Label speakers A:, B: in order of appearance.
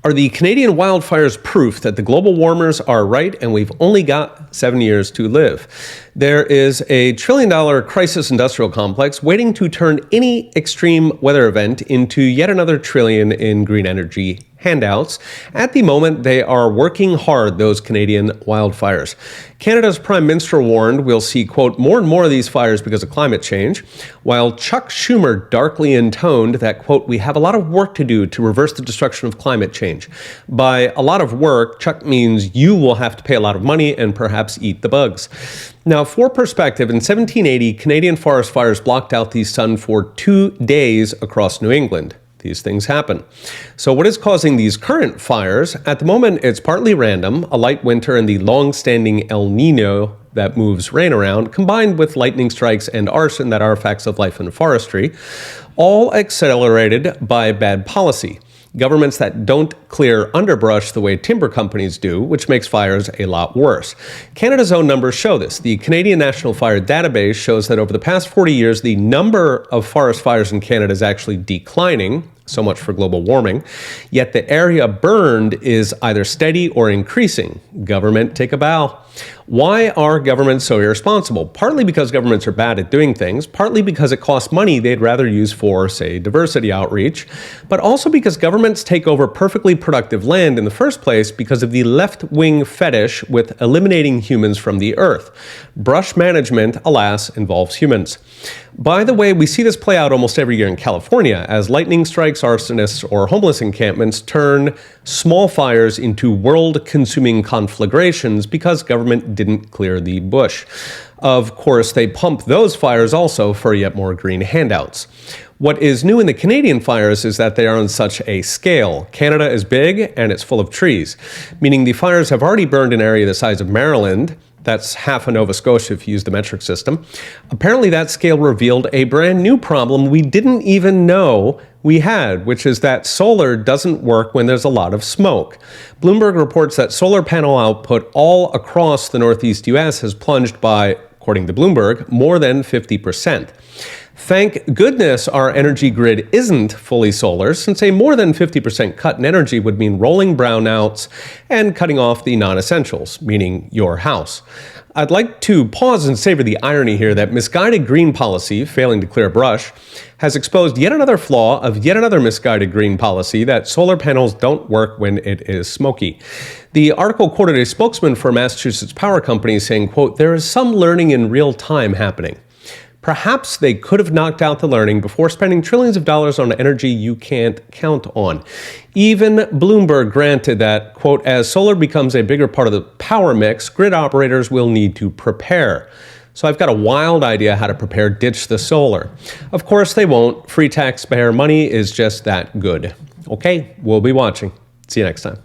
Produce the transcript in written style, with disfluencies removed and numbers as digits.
A: Are the Canadian wildfires proof that the global warmers are right and we've only got 7 years to live? There is a trillion-dollar crisis industrial complex waiting to turn any extreme weather event into yet another trillion in green energy handouts. At the moment, they are working hard, those Canadian wildfires. Canada's Prime Minister warned we'll see, quote, more and more of these fires because of climate change, while Chuck Schumer darkly intoned that, quote, we have a lot of work to do to reverse the destruction of climate change. By a lot of work, Chuck means you will have to pay a lot of money and perhaps eat the bugs. Now, for perspective, in 1780, Canadian forest fires blocked out the sun for 2 days across New England. These things happen. So what is causing these current fires? At the moment, it's partly random, a light winter and the long-standing El Nino that moves rain around, combined with lightning strikes and arson that are facts of life in forestry, all accelerated by bad policy. Governments that don't clear underbrush the way timber companies do, which makes fires a lot worse. Canada's own numbers show this. The Canadian National Fire Database shows that over the past 40 years, the number of forest fires in Canada is actually declining. So much for global warming. Yet the area burned is either steady or increasing. Government, take a bow. Why are governments so irresponsible? Partly because governments are bad at doing things, partly because it costs money they'd rather use for, say, diversity outreach, but also because governments take over perfectly productive land in the first place because of the left-wing fetish with eliminating humans from the earth. Brush management, alas, involves humans. By the way, we see this play out almost every year in California as lightning strikes, arsonists, or homeless encampments turn small fires into world-consuming conflagrations because government didn't clear the bush. Of course, they pump those fires also for yet more green handouts. What is new in the Canadian fires is that they are on such a scale. Canada is big and it's full of trees, meaning the fires have already burned an area the size of Maryland. That's half of Nova Scotia if you use the metric system. Apparently that scale revealed a brand new problem we didn't even know we had, which is that solar doesn't work when there's a lot of smoke. Bloomberg reports that solar panel output all across the Northeast US has plunged by, according to Bloomberg, more than 50%. Thank goodness our energy grid isn't fully solar, since a more than 50% cut in energy would mean rolling brownouts and cutting off the non-essentials, meaning your house. I'd like to pause and savor the irony here that misguided green policy, failing to clear a brush, has exposed yet another flaw of yet another misguided green policy, that solar panels don't work when it is smoky. The article quoted a spokesman for Massachusetts power company saying, quote, there is some learning in real time happening. Perhaps they could have knocked out the learning before spending trillions of dollars on energy you can't count on. Even Bloomberg granted that, quote, as solar becomes a bigger part of the power mix, grid operators will need to prepare. So I've got a wild idea how to prepare, ditch the solar. Of course they won't. Free taxpayer money is just that good. Okay, we'll be watching. See you next time.